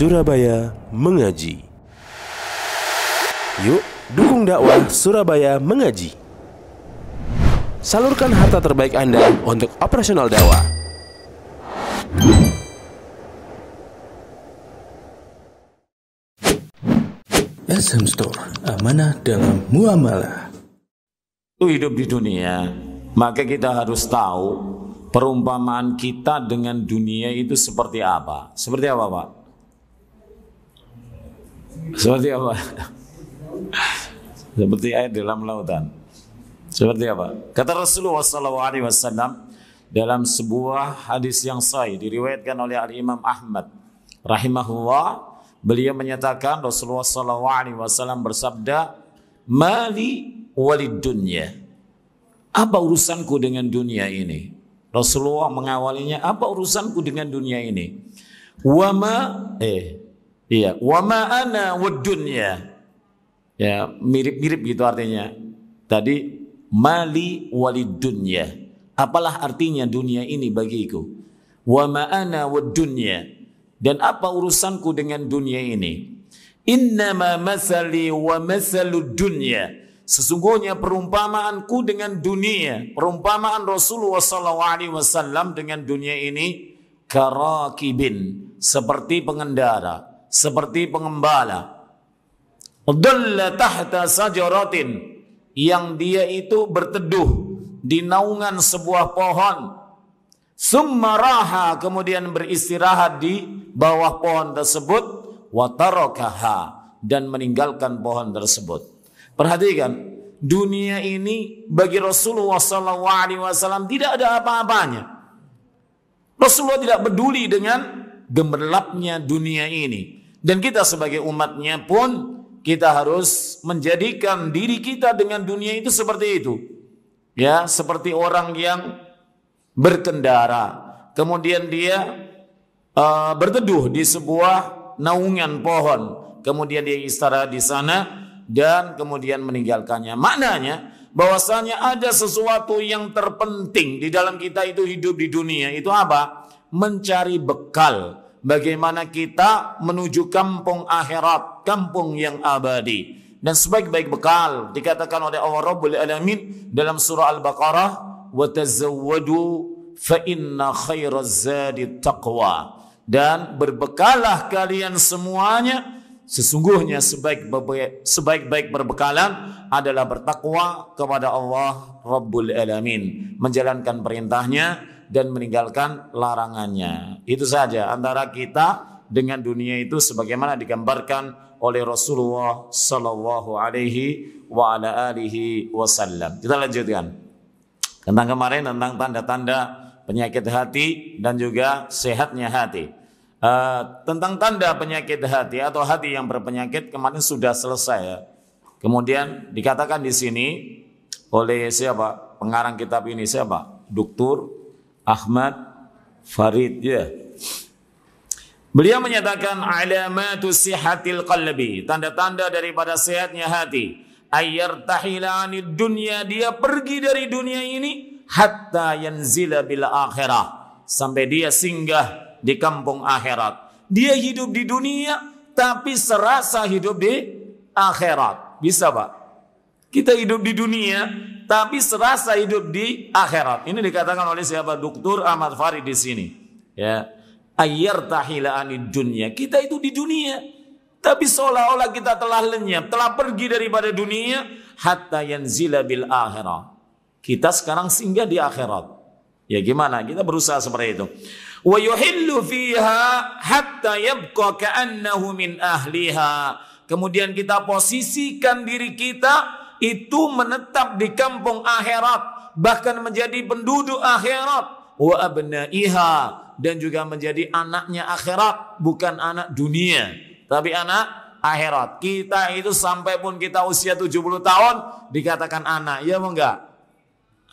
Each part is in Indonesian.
Surabaya Mengaji. Yuk, dukung dakwah Surabaya Mengaji. Salurkan harta terbaik Anda untuk operasional dakwah. SM Store, amanah dalam muamalah. Hidup di dunia, maka kita harus tahu perumpamaan kita dengan dunia itu seperti apa. Seperti apa, Pak? Seperti apa? Seperti air dalam lautan. Seperti apa? Kata Rasulullah SAW dalam sebuah hadis yang sahih diriwayatkan oleh Al-Imam Ahmad rahimahullah, beliau menyatakan, Rasulullah SAW bersabda, "Mali walid dunya." Apa urusanku dengan dunia ini? Rasulullah mengawalinya, apa urusanku dengan dunia ini? Wama ana wad dunya. Ya, mirip-mirip gitu artinya. Tadi mali walid dunya. Apalah artinya dunia ini bagiku? Wama ana wad dunya. Dan apa urusanku dengan dunia ini? Innama masali wa masalud dunya. Sesungguhnya perumpamaanku dengan dunia, perumpamaan Rasulullah SAW dengan dunia ini, karakibin, seperti pengendara, seperti pengembala. Dhalla tahta sajaratin, yang dia itu berteduh di naungan sebuah pohon. Summa raha, kemudian beristirahat di bawah pohon tersebut, wa tarakaha, dan meninggalkan pohon tersebut. Perhatikan, dunia ini bagi Rasulullah SAW tidak ada apa-apanya. Rasulullah tidak peduli dengan gemerlapnya dunia ini. Dan kita sebagai umatnya pun kita harus menjadikan diri kita dengan dunia itu seperti itu. Ya, seperti orang yang berkendara, kemudian dia berteduh di sebuah naungan pohon, kemudian dia istirahat di sana dan kemudian meninggalkannya. Maknanya bahwasanya ada sesuatu yang terpenting di dalam kita itu hidup di dunia itu apa? Mencari bekal. Bagaimana kita menuju kampung akhirat, kampung yang abadi. Dan sebaik-baik bekal dikatakan oleh Allah Rabbul Alamin dalam surah Al-Baqarah, wa tazawwadu fa inna khairaz zadi taqwa. Dan berbekalah kalian semuanya, sesungguhnya sebaik-baik berbekalan adalah bertakwa kepada Allah Rabbul Alamin, menjalankan perintahnya dan meninggalkan larangannya. Itu saja antara kita dengan dunia itu sebagaimana digambarkan oleh Rasulullah sallallahu alaihi wa ala alihi wasallam. Kita lanjutkan tentang kemarin, tentang tanda-tanda penyakit hati dan juga sehatnya hati. Tentang tanda penyakit hati atau hati yang berpenyakit kemarin sudah selesai ya. Kemudian dikatakan di sini oleh siapa? Pengarang kitab ini siapa? Dr. Ahmad Farid ya. Beliau menyatakan alamatu sihatil qalbi, tanda-tanda daripada sehatnya hati. Ayyartahila anid dunya, dia pergi dari dunia ini hatta yanzila bil akhirah, sampai dia singgah di kampung akhirat. Dia hidup di dunia tapi serasa hidup di akhirat. Bisa Pak? Kita hidup di dunia tapi serasa hidup di akhirat. Ini dikatakan oleh siapa? Dr. Ahmad Farid di sini. Ya, ayyartahila anid dunya. Kita itu di dunia tapi seolah-olah kita telah lenyap, telah pergi daripada dunia hatta yanzila bil akhirah. Kita sekarang singgah di akhirat. Ya gimana? Kita berusaha seperti itu. Wa yuhillu fiha hatta yabqa ka'annahu min ahliha. Kemudian kita posisikan diri kita itu menetap di kampung akhirat, bahkan menjadi penduduk akhirat. Wa abnaiha, dan juga menjadi anaknya akhirat, bukan anak dunia, tapi anak akhirat. Kita itu sampai pun kita usia 70 tahun dikatakan anak, ya enggak?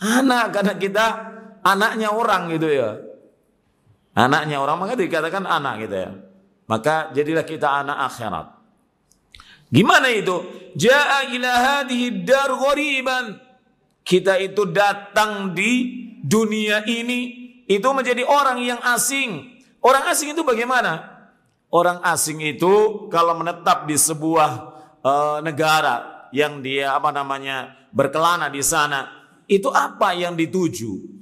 Anak, karena kita anaknya orang gitu ya. Anaknya orang maka dikatakan anak gitu ya. Maka jadilah kita anak akhirat. Gimana itu? Ja'a ila hadhihi dar ghariban. Kita itu datang di dunia ini itu menjadi orang yang asing. Orang asing itu bagaimana? Orang asing itu kalau menetap di sebuah negara yang dia berkelana di sana, itu apa yang dituju?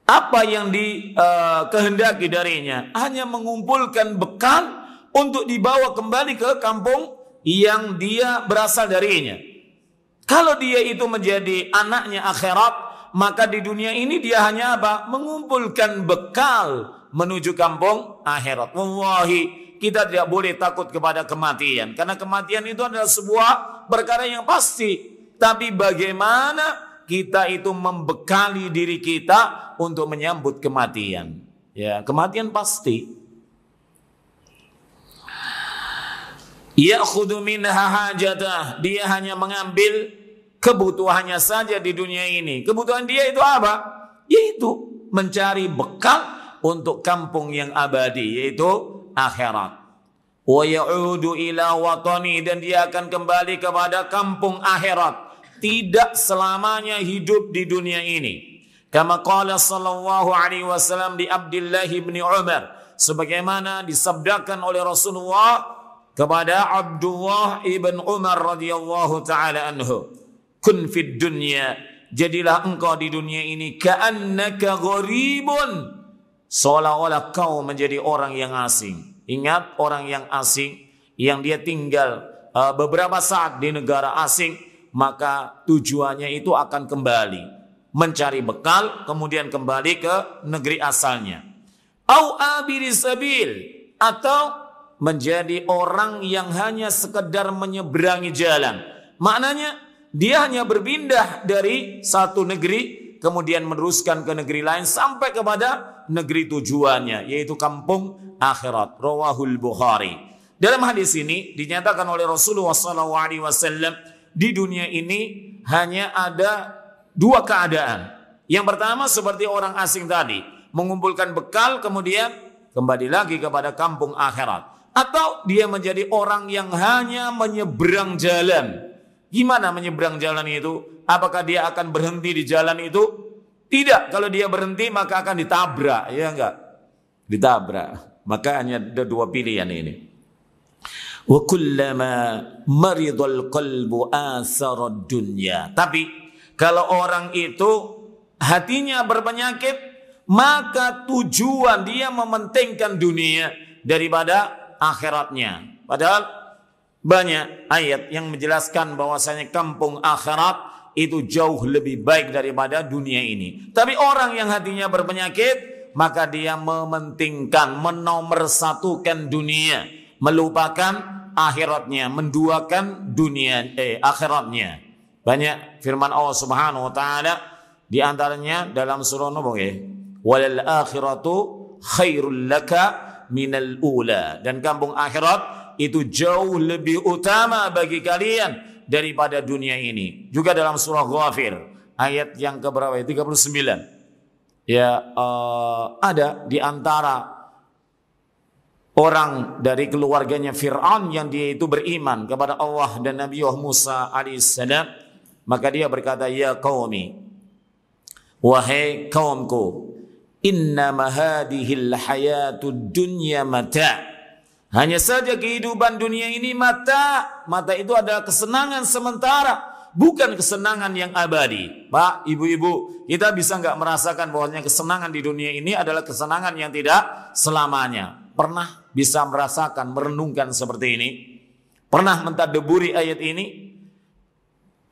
Apa yang dikehendaki darinya? Hanya mengumpulkan bekal untuk dibawa kembali ke kampung yang dia berasal darinya. Kalau dia itu menjadi anaknya akhirat, maka di dunia ini dia hanya mengumpulkan bekal menuju kampung akhirat. Wallahi, kita tidak boleh takut kepada kematian, karena kematian itu adalah sebuah perkara yang pasti. Tapi bagaimana kita itu membekali diri kita untuk menyambut kematian? Ya, kematian pasti. Ya'khudhu minha hajatah, dia hanya mengambil kebutuhannya saja di dunia ini. Kebutuhan dia itu apa? Yaitu mencari bekal untuk kampung yang abadi, yaitu akhirat. Wa ya'udu ila watani, dan dia akan kembali kepada kampung akhirat. Tidak selamanya hidup di dunia ini. Kama qala sallallahu alaihi wasallam di Abdullah bin Umar, sebagaimana disabdakan oleh Rasulullah kepada Abdullah ibn Umar radhiyallahu taala anhu, kun fid dunya, jadilah engkau di dunia ini ka'annaka gharibun, seolah-olah kau menjadi orang yang asing. Ingat, orang yang asing yang dia tinggal beberapa saat di negara asing, maka tujuannya itu akan kembali mencari bekal, kemudian kembali ke negeri asalnya. Au abiri sabil, atau menjadi orang yang hanya sekedar menyeberangi jalan. Maknanya dia hanya berpindah dari satu negeri kemudian meneruskan ke negeri lain sampai kepada negeri tujuannya, yaitu kampung akhirat. Rawahul Bukhari. Dalam hadis ini dinyatakan oleh Rasulullah SAW, di dunia ini hanya ada dua keadaan. Yang pertama seperti orang asing tadi, mengumpulkan bekal kemudian kembali lagi kepada kampung akhirat. Atau dia menjadi orang yang hanya menyeberang jalan. Gimana menyeberang jalan itu? Apakah dia akan berhenti di jalan itu? Tidak. Kalau dia berhenti maka akan ditabrak, ya enggak? Ditabrak. Maka hanya ada dua pilihan ini. Wa kullama maridul qalbu asarad dunya. Tapi kalau orang itu hatinya berpenyakit, maka tujuan dia mementingkan dunia daripada akhiratnya. Padahal banyak ayat yang menjelaskan bahwasanya kampung akhirat itu jauh lebih baik daripada dunia ini. Tapi orang yang hatinya berpenyakit, maka dia mementingkan, menomorsatukan dunia, melupakan akhiratnya, menduakan akhiratnya. Banyak firman Allah Subhanahu wa taala, di antaranya dalam surah walal akhiratu khairul laka minal ula, dan kampung akhirat itu jauh lebih utama bagi kalian daripada dunia ini. Juga dalam surah Ghafir ayat yang keberapa? 39. Ya, ada di antara orang dari keluarganya Fir'aun yang dia itu beriman kepada Allah dan Nabi Musa alaihissalam, maka dia berkata, ya qaumi, wahai kaumku, innama hadhil hayatud dunya mata'. Hanya saja kehidupan dunia ini mata. Mata itu adalah kesenangan sementara, bukan kesenangan yang abadi. Pak, ibu-ibu, kita bisa enggak merasakan bahwasanya kesenangan di dunia ini adalah kesenangan yang tidak selamanya? Pernah bisa merasakan, merenungkan seperti ini? Pernah mentadaburi ayat ini?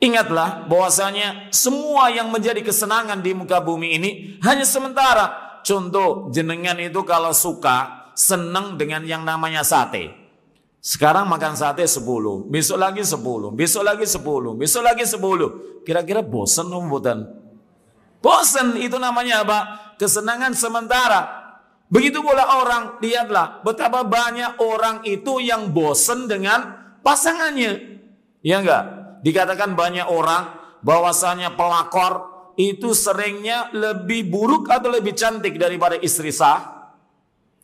Ingatlah bahwasanya semua yang menjadi kesenangan di muka bumi ini hanya sementara. Contoh, jenengan itu kalau suka, senang dengan yang namanya sate. Sekarang makan sate 10, besok lagi 10, besok lagi 10, besok lagi 10. Kira-kira bosan bukan? Bosan, itu namanya apa? Kesenangan sementara. Begitu pula orang, lihatlah betapa banyak orang itu yang bosan dengan pasangannya. Ya enggak? Dikatakan banyak orang bahwasanya pelakor itu seringnya lebih buruk atau lebih cantik daripada istri sah.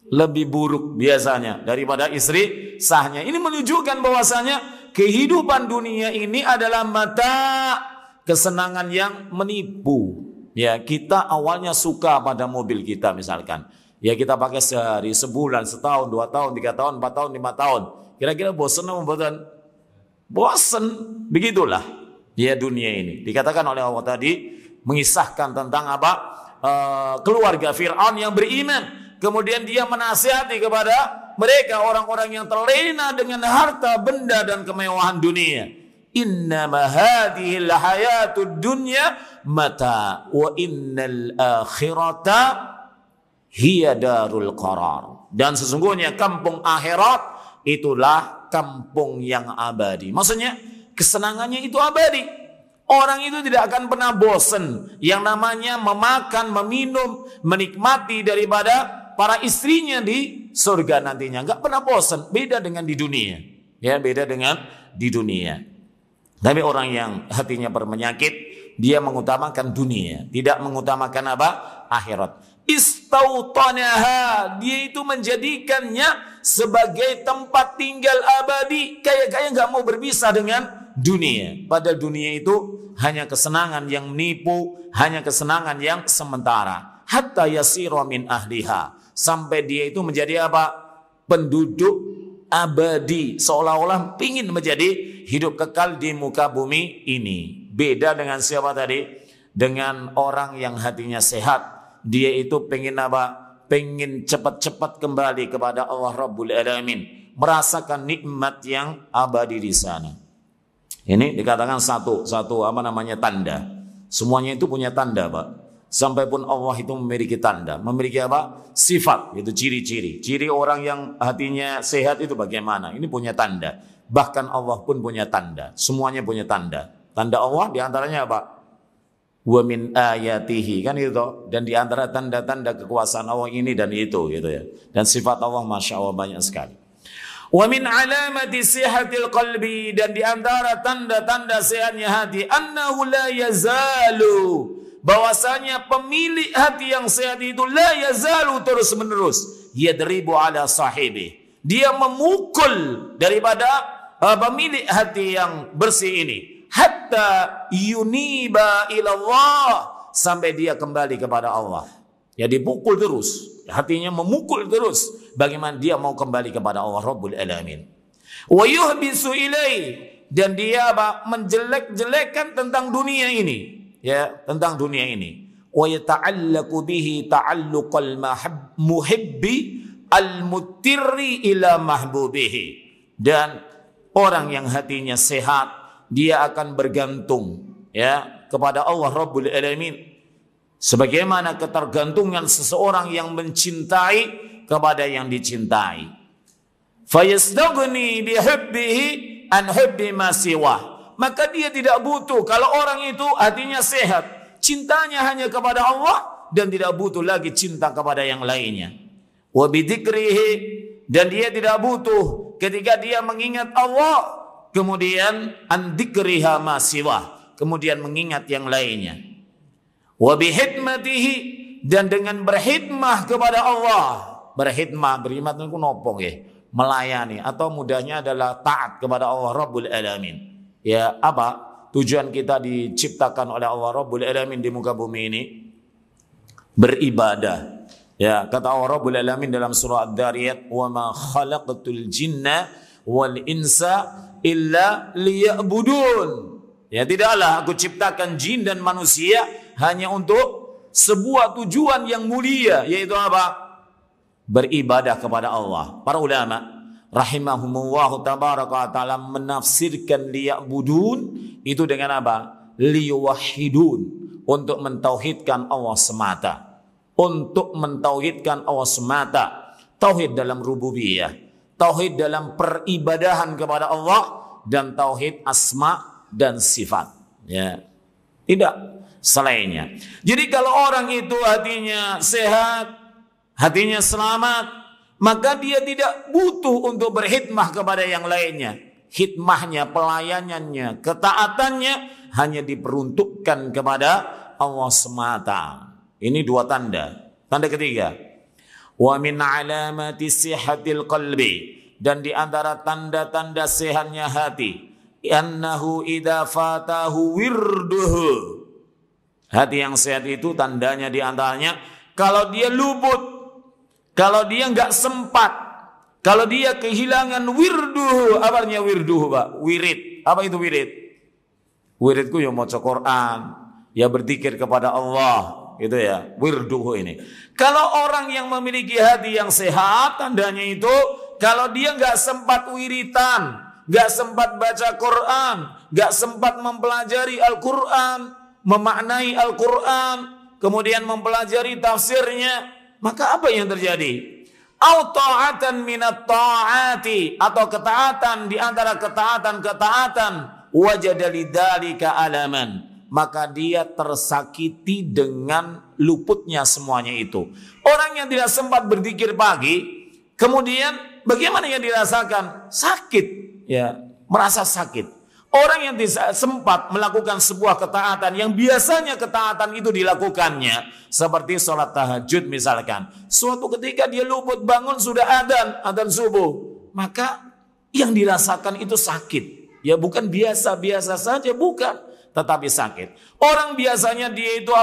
Lebih buruk biasanya daripada istri sahnya. Ini menunjukkan bahwasanya kehidupan dunia ini adalah mata, kesenangan yang menipu. Ya, kita awalnya suka pada mobil kita misalkan. Ya kita pakai sehari, sebulan, setahun, 2 tahun, 3 tahun, 4 tahun, 5 tahun. Kira-kira bosan atau bosan? Bosan. Begitulah ya dunia ini. Dikatakan oleh Allah tadi, mengisahkan tentang apa? Keluarga Fir'aun yang beriman. Kemudian dia menasihati kepada mereka orang-orang yang terlena dengan harta, benda dan kemewahan dunia. Innama hadhil hayatud dunya mata wa innal akhirata hiya darul qarar. Dan sesungguhnya kampung akhirat itulah kampung yang abadi. Maksudnya kesenangannya itu abadi. Orang itu tidak akan pernah bosan. Yang namanya memakan, meminum, menikmati daripada para istrinya di surga nantinya. Enggak pernah bosan. Beda dengan di dunia. Ya, beda dengan di dunia. Tapi orang yang hatinya berpenyakit, dia mengutamakan dunia, tidak mengutamakan apa? Akhirat. Istautanaha, dia itu menjadikannya sebagai tempat tinggal abadi, kayak nggak mau berpisah dengan dunia. Padahal dunia itu hanya kesenangan yang menipu, hanya kesenangan yang sementara. Hatta yasira min ahliha, sampai dia itu menjadi apa? Penduduk abadi, seolah-olah ingin menjadi hidup kekal di muka bumi ini. Beda dengan siapa tadi? Dengan orang yang hatinya sehat. Dia itu pengen apa? Pengen cepat-cepat kembali kepada Allah Rabbul Alamin, merasakan nikmat yang abadi di sana. Ini dikatakan satu tanda. Semuanya itu punya tanda, Pak. Sampai pun Allah itu memiliki tanda, memiliki apa? Sifat, itu ciri-ciri. Ciri orang yang hatinya sehat itu bagaimana? Ini punya tanda. Bahkan Allah pun punya tanda. Semuanya punya tanda. Tanda Allah diantaranya apa? Wa min ayatihi, kan itu. Dan diantara tanda-tanda kekuasaan Allah ini dan itu, gitu ya. Dan sifat Allah Masya Allah banyak sekali. Wa min alamati sihatil qalbi, dan diantara tanda-tanda sehatnya hati, annahu la yazalu, bahwasanya pemilik hati yang sehat itu la yazalu, terus menerus yadribu ala sahibi, dia memukul daripada pemilik hati yang bersih ini, hatta yuniba ilallah, sampai dia kembali kepada Allah. Ya, dipukul terus, hatinya memukul terus, bagaimana dia mau kembali kepada Allah Rabbul Alamin. Wa yuhbisu ilai, dan dia menjelek-jelekan tentang dunia ini, ya, tentang dunia ini. Wa yata'allaqu bihi ta'alluqal muhibbi al-mutirri ila mahbubihi, dan orang yang hatinya sehat, dia akan bergantung, ya, kepada Allah Rabbul Alamin, sebagaimana ketergantungan seseorang yang mencintai kepada yang dicintai. Fayastaghni bihubbihi an hubbi ma siwah, maka dia tidak butuh, kalau orang itu hatinya sehat, cintanya hanya kepada Allah dan tidak butuh lagi cinta kepada yang lainnya. Wa bidzikrihi, dan dia tidak butuh ketika dia mengingat Allah, kemudian an dzikriha ma siwah, kemudian mengingat yang lainnya. Wa bihidmatihi, dan dengan berkhidmah kepada Allah. Berkhidmah itu nopo nggih? Melayani, atau mudahnya adalah taat kepada Allah Rabbul Alamin. Ya, apa tujuan kita diciptakan oleh Allah Rabbul Alamin di muka bumi ini? Beribadah. Ya, kata Allah Rabbul Alamin dalam surah Ad-Dariyat, "Wa ma khalaqatul jinna wal insa illa liya'budun." Ya, tidaklah aku ciptakan jin dan manusia hanya untuk sebuah tujuan yang mulia, yaitu apa? Beribadah kepada Allah. Para ulama rahimahumullah tabaraka wa ta'ala menafsirkan liya'budun itu dengan apa? Liyuwahhidun, untuk mentauhidkan Allah semata. Untuk mentauhidkan Allah semata. Tauhid dalam rububiyah, tauhid dalam peribadahan kepada Allah, dan tauhid asma dan sifat. Ya, tidak selainnya. Jadi kalau orang itu hatinya sehat, hatinya selamat, maka dia tidak butuh untuk berkhidmah kepada yang lainnya. Khidmahnya, pelayanannya, ketaatannya hanya diperuntukkan kepada Allah semata. Ini dua tanda. Tanda ketiga, wa min alamati sihhatil qalbi, dan di antara tanda-tanda sehatnya hati, annahu idza fatahu wirduhu, hati yang sehat itu tandanya di antaranya kalau dia luput Kalau dia nggak sempat, kalau dia kehilangan wirduhu, apa artinya wirduhu, Pak? Wirid. Apa itu wirid? Wiridku ya maca Quran, ya berzikir kepada Allah, gitu ya. Wirduhu ini. Kalau orang yang memiliki hati yang sehat, tandanya itu kalau dia nggak sempat wiritan, nggak sempat baca Quran, nggak sempat mempelajari Al-Quran, memaknai Al-Quran, kemudian mempelajari tafsirnya, maka apa yang terjadi? Au ta'atan minat ta'ati, atau ketaatan di antara ketaatan-ketaatan, wajada lidzalika alaman, maka dia tersakiti dengan luputnya semuanya itu. Orang yang tidak sempat berzikir pagi, kemudian bagaimana yang dirasakan? Sakit, ya, merasa sakit. Orang yang tidak sempat melakukan sebuah ketaatan yang biasanya ketaatan itu dilakukannya, seperti sholat tahajud misalkan, suatu ketika dia luput bangun sudah adzan subuh, maka yang dirasakan itu sakit. Ya bukan biasa-biasa saja, bukan, tetapi sakit. Orang biasanya dia itu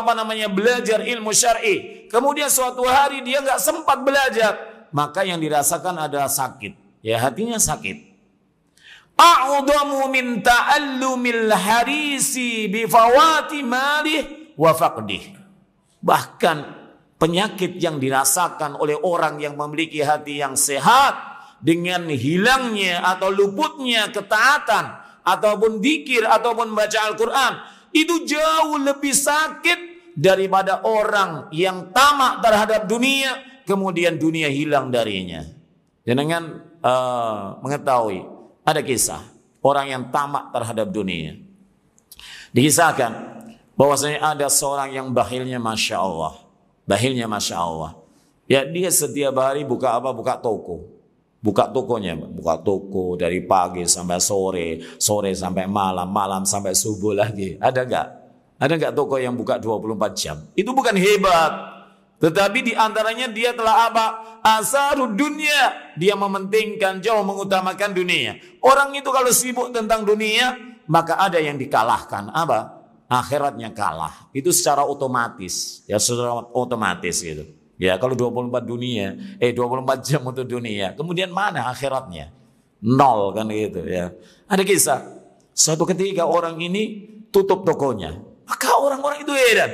belajar ilmu syar'i, kemudian suatu hari dia nggak sempat belajar, maka yang dirasakan adalah sakit. Ya, hatinya sakit. A'udhamu min ta'allumil harisi bifawati malih wa faqdih. Bahkan penyakit yang dirasakan oleh orang yang memiliki hati yang sehat dengan hilangnya atau luputnya ketaatan ataupun dzikir ataupun baca Al-Quran, itu jauh lebih sakit daripada orang yang tamak terhadap dunia kemudian dunia hilang darinya. Jangan mengetahui ada kisah orang yang tamak terhadap dunia. Dikisahkan bahwasanya ada seorang yang bakhilnya Masya Allah. Bakhilnya Masya Allah. Ya, dia setiap hari buka toko. Buka tokonya, buka toko dari pagi sampai sore, sore sampai malam, malam sampai subuh lagi. Ada enggak? Ada enggak toko yang buka 24 jam? Itu bukan hebat. Tetapi di antaranya dia telah asarud dunia. Dia mementingkan, jauh mengutamakan dunia. Orang itu kalau sibuk tentang dunia, maka ada yang dikalahkan. Akhiratnya kalah. Itu secara otomatis. Ya, secara otomatis gitu. Ya, kalau 24 jam untuk dunia. Kemudian mana akhiratnya? Nol kan gitu ya. Ada kisah. Suatu ketika orang ini tutup tokonya. Maka orang-orang itu heran.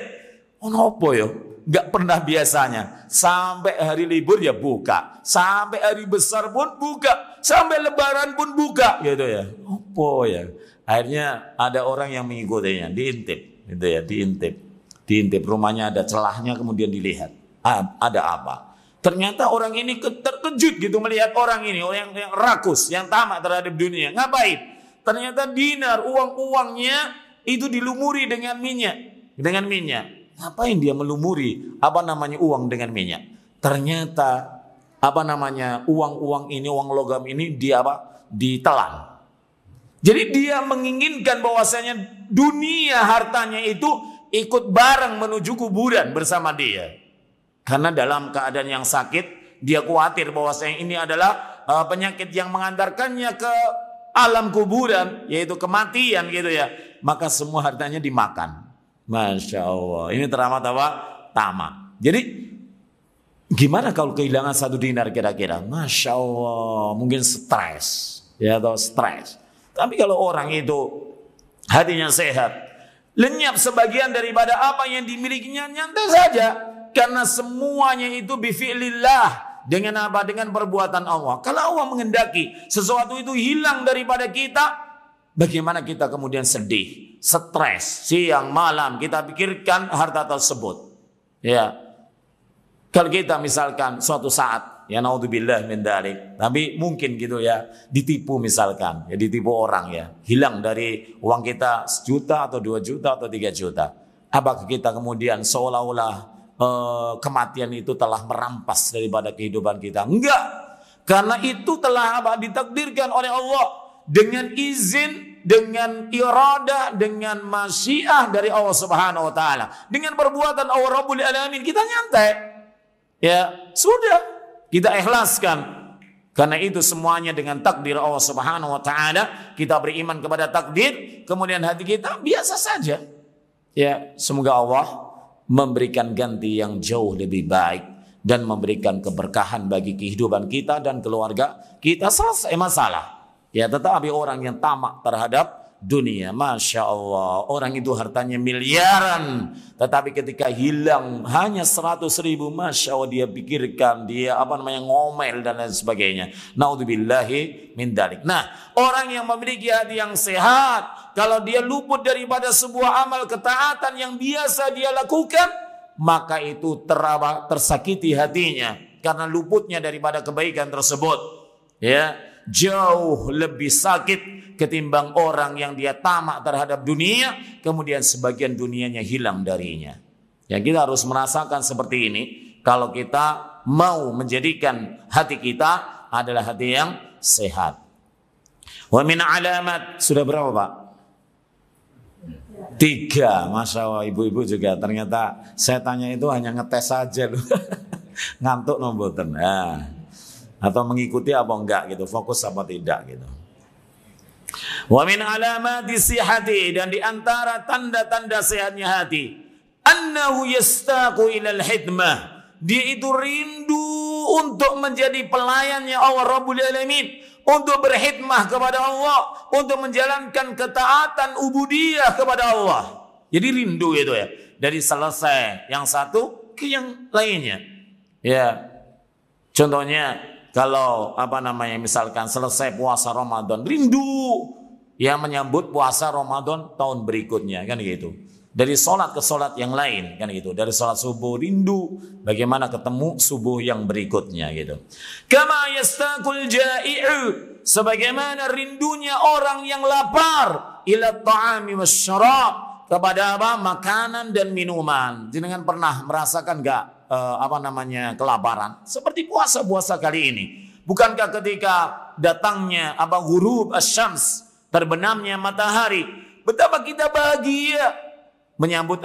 Apa ya? Gak pernah biasanya. Sampai hari libur ya buka. Sampai hari besar pun buka. Sampai lebaran pun buka. Gitu ya. Apa ya? Akhirnya ada orang yang mengikutinya. Diintip. Gitu ya. Diintip. Rumahnya ada celahnya kemudian dilihat. Ada apa? Ternyata orang ini terkejut gitu melihat orang ini. Orang yang rakus. Yang tamak terhadap dunia. Ngapain? Ternyata dinar. Uang-uangnya itu dilumuri dengan minyak. Dengan minyak. Ngapain dia melumuri uang dengan minyak? Ternyata uang-uang ini, uang logam ini dia ditelan. Jadi dia menginginkan bahwasanya dunia hartanya itu ikut bareng menuju kuburan bersama dia. Karena dalam keadaan yang sakit, dia khawatir bahwasanya ini adalah penyakit yang mengantarkannya ke alam kuburan, yaitu kematian gitu ya. Maka semua hartanya dimakan. Masya Allah, ini teramat tamak. Jadi gimana kalau kehilangan 1 dinar kira-kira? Masya Allah, mungkin stres, ya atau stres. Tapi kalau orang itu hatinya sehat, lenyap sebagian daripada apa yang dimilikinya, nyantai saja, karena semuanya itu bifi'lillah, dengan apa? Dengan perbuatan Allah. Kalau Allah menghendaki sesuatu itu hilang daripada kita, bagaimana kita kemudian sedih, stres, siang malam kita pikirkan harta tersebut. Ya, kalau kita misalkan suatu saat, ya naudzubillah min dzalik, tapi mungkin gitu ya, ditipu misalkan, ya ditipu orang ya, hilang dari uang kita 1 juta atau 2 juta atau 3 juta. Apakah kita kemudian seolah-olah kematian itu telah merampas daripada kehidupan kita? Enggak, karena itu telah ditakdirkan oleh Allah. Dengan izin, dengan iradah, dengan masyiah dari Allah Subhanahu wa taala. Dengan perbuatan Allah Rabbul Alamin kita nyantai. Ya, sudah kita ikhlaskan. Karena itu semuanya dengan takdir Allah Subhanahu wa taala, kita beriman kepada takdir, kemudian hati kita biasa saja. Ya, semoga Allah memberikan ganti yang jauh lebih baik dan memberikan keberkahan bagi kehidupan kita dan keluarga kita, selesai masalah. Ya, tetapi orang yang tamak terhadap dunia, Masya Allah, orang itu hartanya miliaran, tetapi ketika hilang hanya 100.000, Masya Allah, dia pikirkan, dia ngomel dan lain sebagainya. Naudzubillahi min dzalik. Nah, orang yang memiliki hati yang sehat, kalau dia luput daripada sebuah amal ketaatan yang biasa dia lakukan, maka itu tersakiti hatinya karena luputnya daripada kebaikan tersebut. Ya, jauh lebih sakit ketimbang orang yang dia tamak terhadap dunia, kemudian sebagian dunianya hilang darinya. Ya, kita harus merasakan seperti ini kalau kita mau menjadikan hati kita adalah hati yang sehat. Wa min alamat, sudah berapa Pak? 3, Masya Allah, ibu-ibu juga ternyata saya tanya itu hanya ngetes saja loh. Ngantuk nomboten. Nah, atau mengikuti apa enggak gitu, fokus apa tidak gitu. Wa min alamati sihhati, dan di antara tanda-tanda sehatnya hati, annahu yastaqu ilal hidmah, dia itu rindu untuk menjadi pelayannya Allah Rabbul Alamin, untuk berkhidmah kepada Allah, untuk menjalankan ketaatan ubudiyah kepada Allah. Jadi rindu itu ya, dari selesai yang satu ke yang lainnya. Ya, contohnya kalau misalkan selesai puasa Ramadan, rindu ya menyambut puasa Ramadan tahun berikutnya, kan gitu. Dari sholat ke sholat yang lain, kan gitu. Dari sholat subuh rindu bagaimana ketemu subuh yang berikutnya, gitu. Kama yastaqul ja'i'u, sebagaimana rindunya orang yang lapar, ila ta'ami wasyarab, kepada makanan dan minuman. Jenengan pernah merasakan enggak kelaparan seperti puasa-puasa kali ini? Bukankah ketika datangnya ghurub asy-syams, terbenamnya matahari, betapa kita bahagia menyambut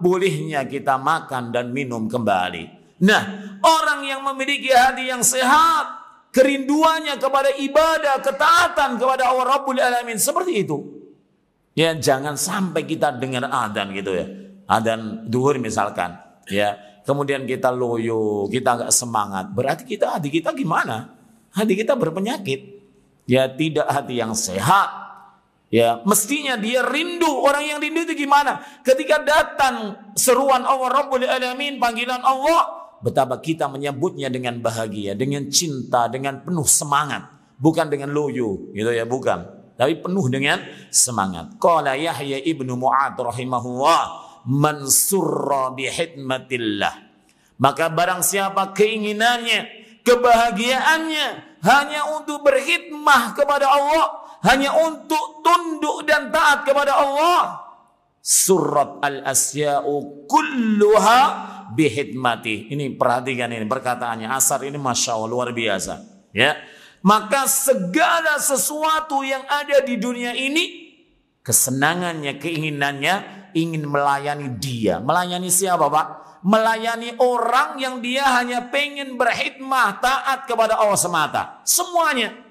bolehnya kita makan dan minum kembali. Nah, orang yang memiliki hati yang sehat, kerinduannya kepada ibadah, ketaatan kepada Allah Rabbul Alamin seperti itu. Ya, jangan sampai kita dengar adzan gitu ya, adzan duhur misalkan, ya, kemudian kita loyo, kita nggak semangat. Berarti hati kita gimana? Hati kita berpenyakit. Ya, tidak hati yang sehat. Ya, mestinya dia rindu. Orang yang rindu itu gimana? Ketika datang seruan Allah Rabbul Alamin, panggilan Allah, betapa kita menyambutnya dengan bahagia, dengan cinta, dengan penuh semangat, bukan dengan loyo, gitu ya, bukan, tapi penuh dengan semangat. Qala Yahya ibnu Mu'ad rahimahullah, man surra bihidmatillah, maka barang siapa keinginannya, kebahagiaannya hanya untuk berkhidmah kepada Allah, hanya untuk tunduk dan taat kepada Allah, surat al-asya'u kulluha bihidmati. Ini perhatikan ini perkataannya Asar ini, Masya Allah, luar biasa. Ya, maka segala sesuatu yang ada di dunia ini, kesenangannya, keinginannya ingin melayani dia. Melayani siapa Pak? Melayani orang yang dia hanya pengen berkhidmah, taat kepada Allah semata. Semuanya.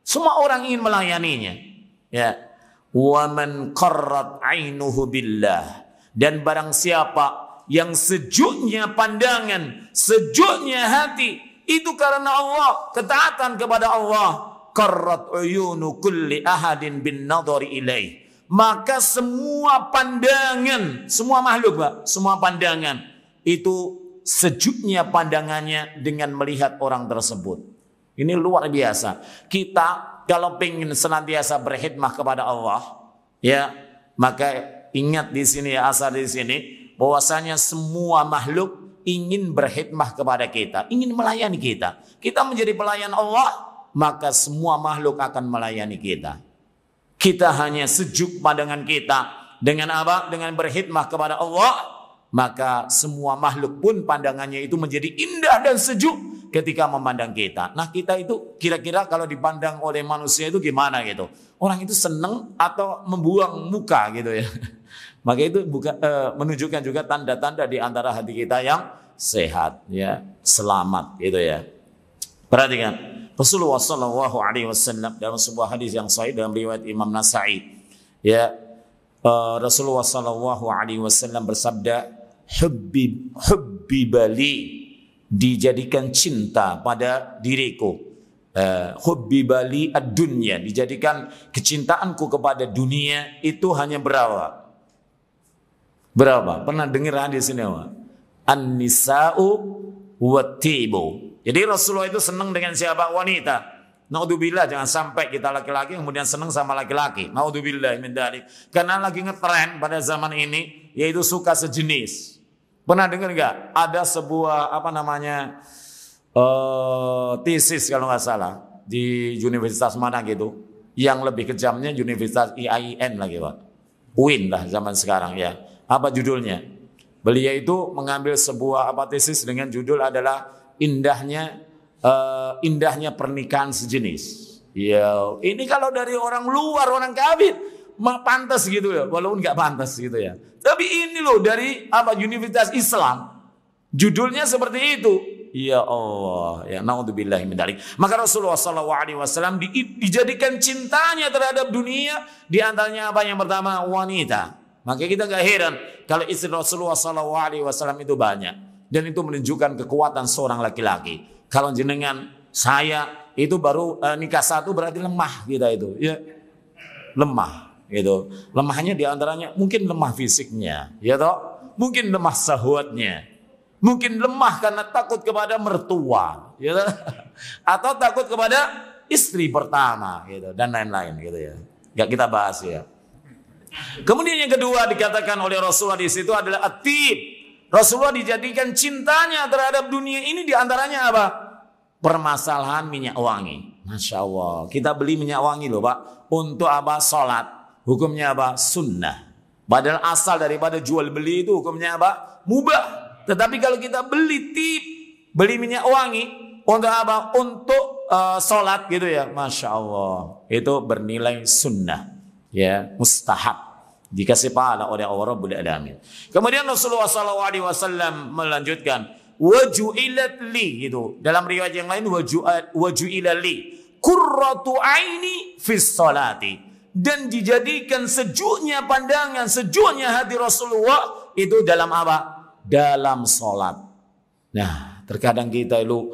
Semua orang ingin melayaninya. Ya. Wa man qarrat 'ainuhu billah, dan barang siapa yang sejuknya pandangan, sejuknya hati itu karena Allah, ketaatan kepada Allah, qarrat 'uyunu kulli ahadin bin nadhari ilaih, maka semua pandangan, semua makhluk Pak, semua pandangan itu sejuknya pandangannya dengan melihat orang tersebut. Ini luar biasa. Kita kalau ingin senantiasa berkhidmah kepada Allah, ya, maka ingat di sini ya, Asar di sini, bahwasanya semua makhluk ingin berkhidmah kepada kita, ingin melayani kita. Kita menjadi pelayan Allah, maka semua makhluk akan melayani kita. Kita hanya sejuk pandangan kita dengan apa? Dengan berkhidmah kepada Allah, maka semua makhluk pun pandangannya itu menjadi indah dan sejuk ketika memandang kita. Nah, kita itu kira-kira kalau dipandang oleh manusia itu gimana gitu? Orang itu seneng atau membuang muka gitu ya. Maka itu menunjukkan juga tanda-tanda di antara hati kita yang sehat, ya, selamat gitu ya. Perhatikan, Rasulullah Shallallahu Alaihi Wasallam dalam sebuah hadis yang sahih dalam riwayat Imam Nasai, ya, Rasulullah Shallallahu Alaihi Wasallam bersabda, hubbi bali, dijadikan cinta pada diriku. Hubbibali ad-dunya, dijadikan kecintaanku kepada dunia itu hanya berapa? Berapa? Pernah dengar hadis ini, Pak? An-nisa'u wat-tibu. Jadi Rasulullah itu senang dengan siapa? Wanita. Naudzubillah, jangan sampai kita laki-laki kemudian senang sama laki-laki. Naudzubillah min dzalik. Karena lagi ngetren pada zaman ini yaitu suka sejenis. Pernah dengar enggak? Ada sebuah tesis kalau nggak salah di universitas mana gitu. Yang lebih kejamnya Universitas IAIN lagi, Pak. UIN lah zaman sekarang ya. Apa judulnya? Beliau itu mengambil sebuah tesis dengan judul adalah indahnya pernikahan sejenis. Ya, ini kalau dari orang luar, orang kafir, pantas gitu ya, walaupun nggak pantas gitu ya. Tapi ini loh dari Universitas Islam, judulnya seperti itu. Ya Allah, ya naudzubillahi min dzalik. Maka Rasulullah SAW dijadikan cintanya terhadap dunia, di antaranya apa? Yang pertama wanita. Maka kita nggak heran kalau istri Rasulullah SAW itu banyak, dan itu menunjukkan kekuatan seorang laki-laki. Kalau jenengan saya itu baru nikah satu berarti lemah kita itu, ya lemah gitu. Lemahnya diantaranya mungkin lemah fisiknya, ya toh, mungkin lemah syahwatnya, mungkin lemah karena takut kepada mertua, ya toh? Atau takut kepada istri pertama, gitu, dan lain-lain gitu ya. Gak kita bahas ya. Kemudian yang kedua dikatakan oleh Rasulullah di situ adalah atib. Rasulullah dijadikan cintanya terhadap dunia ini diantaranya apa? Permasalahan minyak wangi. Masya Allah. Kita beli minyak wangi loh, Pak. Untuk apa? Sholat. Hukumnya apa? Sunnah. Padahal asal daripada jual beli itu hukumnya apa? Mubah. Tetapi kalau kita beli beli minyak wangi untuk apa? Untuk sholat gitu ya. Masya Allah. Itu bernilai sunnah. Ya, mustahab. Dikasih pahala oleh Allah Rabbul Alamin. Kemudian Rasulullah SAW melanjutkan, waju'ilat li, gitu. Dalam riwayat yang lain waju'ilat li qurratu aini fis salati, dan dijadikan sejuknya pandangan, sejuknya hati Rasulullah itu dalam apa? Dalam salat. Nah, terkadang kita itu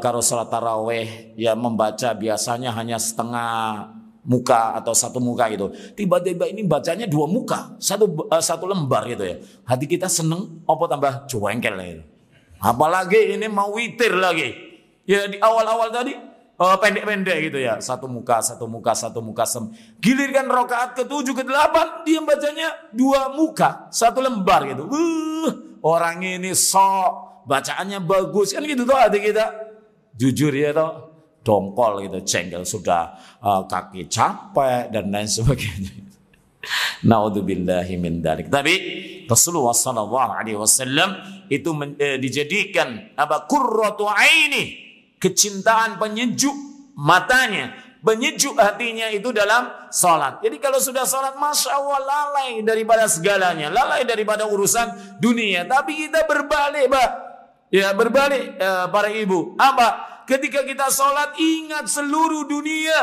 kalau salat tarawih ya membaca biasanya hanya setengah muka atau satu muka gitu. Tiba-tiba ini bacanya dua muka, satu lembar gitu ya. Hati kita seneng, apa tambah jengkel gitu. Apalagi ini mau witir lagi. Ya di awal-awal tadi pendek-pendek gitu ya. Satu muka. Giliran rakaat ke-7 ke-8 dia bacanya dua muka, satu lembar gitu. Orang ini sok bacaannya bagus kan gitu tuh hati kita. Jujur ya toh. Dongkol gitu, jengkel, sudah kaki capek dan lain sebagainya. Naudzubillahi min dzalik. Tapi Rasulullah SAW itu dijadikan qurratu aini, kecintaan penyejuk matanya, penyejuk hatinya itu dalam salat. Jadi kalau sudah salat, masya Allah, lalai daripada segalanya, lalai daripada urusan dunia. Tapi kita berbalik, Pak. Ya berbalik, para ibu. Apa? Ketika kita sholat ingat seluruh dunia.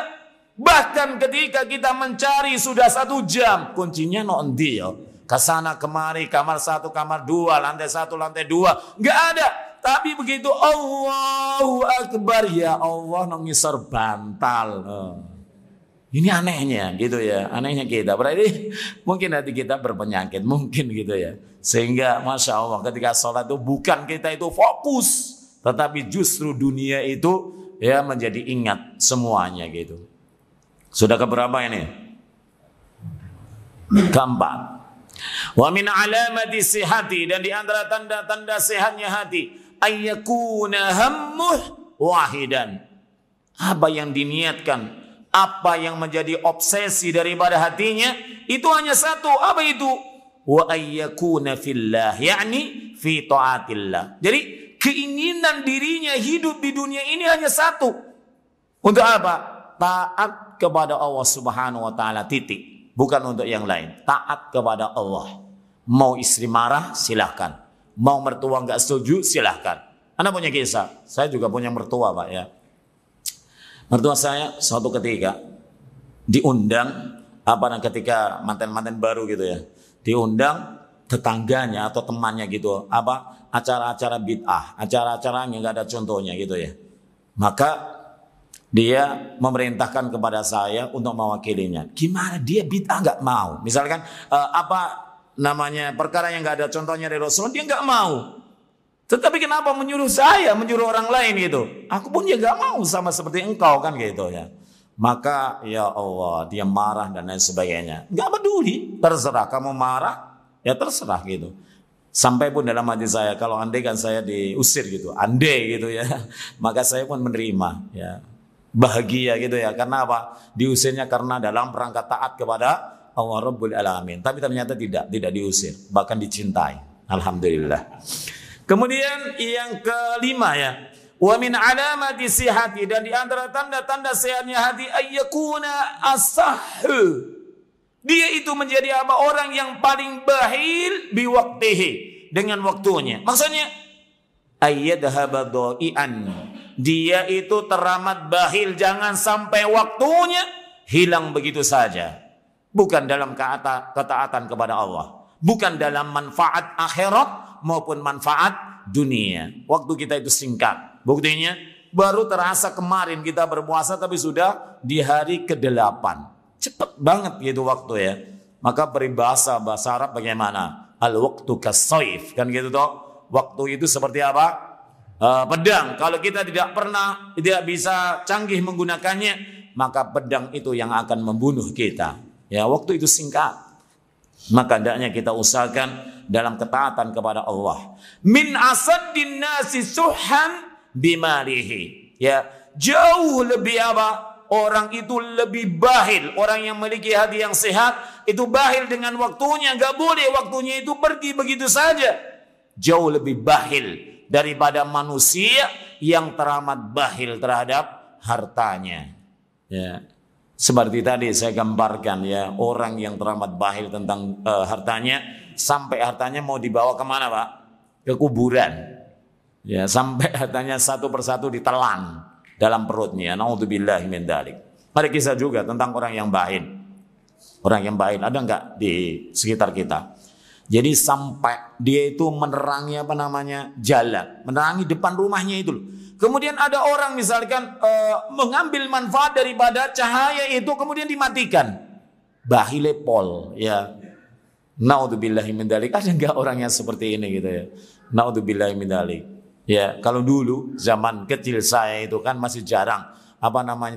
Bahkan ketika kita mencari sudah 1 jam. Kuncinya endi ya. Kesana kemari, kamar 1, kamar 2, lantai 1, lantai 2. Nggak ada. Tapi begitu Allahu Akbar, ya Allah ngisor bantal. Ini anehnya gitu ya. Anehnya kita. Berarti mungkin hati kita berpenyakit. Mungkin gitu ya. Sehingga Masya Allah ketika sholat itu bukan kita itu fokus. Tetapi justru dunia itu ya menjadi ingat semuanya gitu. Sudah keberapa ini? Keempat. Wa min alamati sihati, dan di antara tanda-tanda sehatnya hati, ayyakuna hammuh wahidan. Apa yang diniatkan, apa yang menjadi obsesi daripada hatinya itu hanya satu. Apa itu? Wa ayyakuna fillah, yakni fi taatillah. Jadi keinginan dirinya hidup di dunia ini hanya satu. Untuk apa? Taat kepada Allah Subhanahu wa taala, titik. Bukan untuk yang lain. Taat kepada Allah. Mau istri marah, silahkan. Mau mertua nggak setuju, silahkan. Anda punya kisah. Saya juga punya mertua, Pak ya. Mertua saya suatu ketika diundang ketika manten-manten baru gitu ya. Diundang tetangganya atau temannya gitu acara-acara bid'ah, acara-acara yang nggak ada contohnya gitu ya. Maka dia memerintahkan kepada saya untuk mewakilinya. Gimana dia bid'ah nggak mau? Misalkan perkara yang nggak ada contohnya dari Rasul, dia nggak mau. Tetapi kenapa menyuruh saya, menyuruh orang lain gitu? Aku pun ya nggak mau sama seperti engkau kan gitu ya. Maka ya Allah, dia marah dan lain sebagainya. Nggak peduli, terserah kamu marah, ya terserah gitu. Sampai pun dalam hati saya, kalau andai kan saya diusir gitu, andai gitu ya, maka saya pun menerima ya. Bahagia gitu ya. Karena apa? Diusirnya karena dalam perangkat taat kepada Allah Rabbul Alamin. Tapi ternyata tidak diusir, bahkan dicintai. Alhamdulillah. Kemudian yang kelima ya, wa min alamati sihati, dan di antara tanda-tanda sehatnya hati ayyakuna as-sahhu. Dia itu menjadi apa? Orang yang paling bahil biwaqtihi, dengan waktunya. Maksudnya ayyadhaba dha'ian. Dia itu teramat bahil, jangan sampai waktunya hilang begitu saja. Bukan dalam ketaatan kepada Allah, bukan dalam manfaat akhirat maupun manfaat dunia. Waktu kita itu singkat. Buktinya baru terasa kemarin kita berpuasa, tapi sudah di hari ke-8. Cepet banget gitu waktu ya. Maka peribahasa bahasa Arab bagaimana? Al-waqtu kas-sayf, kan gitu toh. Waktu itu seperti apa? Pedang. Kalau kita tidak bisa canggih menggunakannya, maka pedang itu yang akan membunuh kita. Ya, waktu itu singkat. Maka hendaknya kita usahakan dalam ketaatan kepada Allah. Min asaddin nasi suhan bimalihi. Ya, jauh lebih apa? Orang itu lebih bahil. Orang yang memiliki hati yang sehat itu bahil dengan waktunya. Gak boleh waktunya itu pergi begitu saja. Jauh lebih bahil daripada manusia yang teramat bahil terhadap hartanya. Ya. Seperti tadi saya gambarkan ya, orang yang teramat bahil tentang hartanya, sampai hartanya mau dibawa kemana Pak? Ke kuburan. Ya, sampai hartanya satu persatu ditelan dalam perutnya. Naudzubillahi min dzalik. Ada kisah juga tentang orang yang bahil. Orang yang bahil ada enggak di sekitar kita? Jadi sampai dia itu menerangi jalan, menerangi depan rumahnya itu. Kemudian ada orang misalkan mengambil manfaat daripada cahaya itu, kemudian dimatikan. Bahile pol, ya. Naudzubillahi min dzalik. Ada enggak orang yang seperti ini gitu ya? Naudzubillahi min dzalik. Ya, kalau dulu zaman kecil saya itu kan masih jarang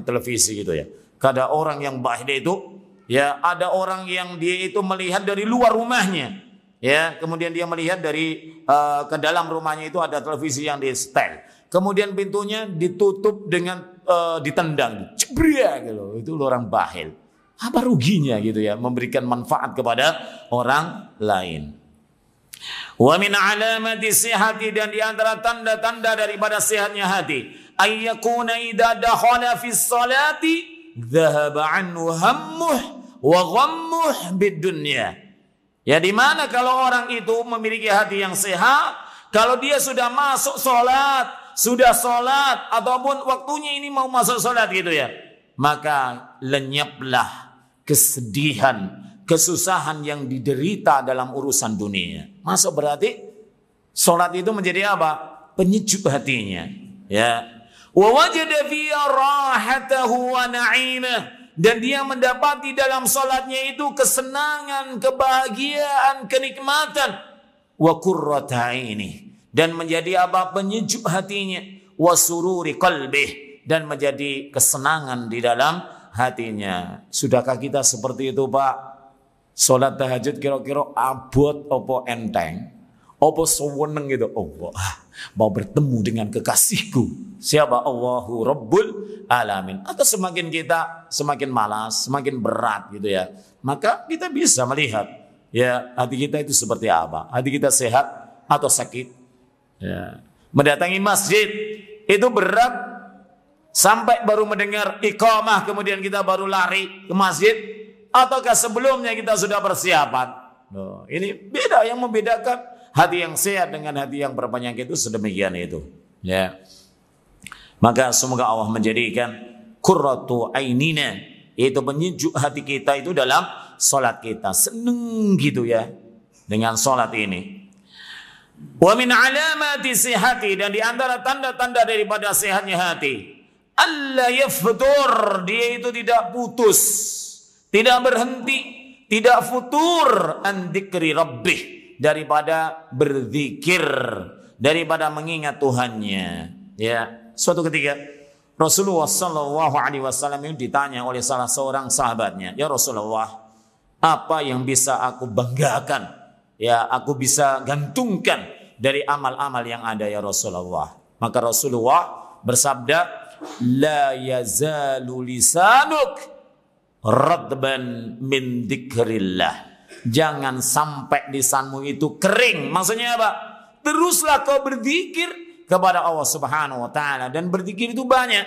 televisi gitu ya. Kada orang yang bahile itu, ya ada orang yang dia itu melihat dari luar rumahnya. Ya, kemudian dia melihat dari ke dalam rumahnya itu ada televisi yang di setel. Kemudian pintunya ditutup dengan ditendang, cebriak gitu. Itu orang bahil. Apa ruginya gitu ya memberikan manfaat kepada orang lain. Wa min alamati sihhati, dan di antara tanda-tanda daripada sehatnya hati, ayyakuna idza dakhala fi sholati dhahaba anhu hammuh wa ghammuh bid dunya. Ya, di mana kalau orang itu memiliki hati yang sehat, kalau dia sudah masuk sudah sholat, ataupun waktunya ini mau masuk sholat gitu ya, maka lenyaplah kesedihan, kesusahan yang diderita dalam urusan dunia. Masuk berarti sholat itu menjadi apa? Penyejuk hatinya. Ya. Wa wajada fiha rahatahu wa na'imah. Dan dia mendapati dalam salatnya itu kesenangan, kebahagiaan, kenikmatan. Wa qurrata aini, dan menjadi apa? Penyejuk hatinya. Wa sururi qalbih, dan menjadi kesenangan di dalam hatinya. Sudahkah kita seperti itu Pak? Salat tahajud kira-kira abot opo enteng? Opo seweneng gitu? Allah, mau bertemu dengan kekasihku. Siapa? Allahu Rabbul Alamin. Atau semakin kita semakin malas, semakin berat gitu ya, maka kita bisa melihat ya hati kita itu seperti apa. Hati kita sehat atau sakit ya. Mendatangi masjid itu berat sampai baru mendengar iqamah kemudian kita baru lari ke masjid, ataukah sebelumnya kita sudah persiapan? Ini beda. Yang membedakan hati yang sehat dengan hati yang berpenyakit itu sedemikian itu ya. Maka semoga Allah menjadikan qurratu ainina, yaitu penyejuk hati kita itu dalam salat kita. Seneng gitu ya dengan salat ini. Wa min alamati sihhati, dan di antara tanda-tanda daripada sehatnya hati, alla yaftur, dia itu tidak putus, tidak berhenti, tidak futur an dzikri rabbih, daripada berzikir, daripada mengingat Tuhannya. Ya, suatu ketika Rasulullah sallallahu alaihi wasallam itu ditanya oleh salah seorang sahabatnya, "Ya Rasulullah, apa yang bisa aku banggakan? Ya, aku bisa gantungkan dari amal-amal yang ada ya Rasulullah." Maka Rasulullah bersabda, "La yazalu lisanuk radban min dzikrillah." Jangan sampai lisanmu itu kering. Maksudnya apa? Teruslah kau berzikir kepada Allah Subhanahu wa taala, dan berzikir itu banyak.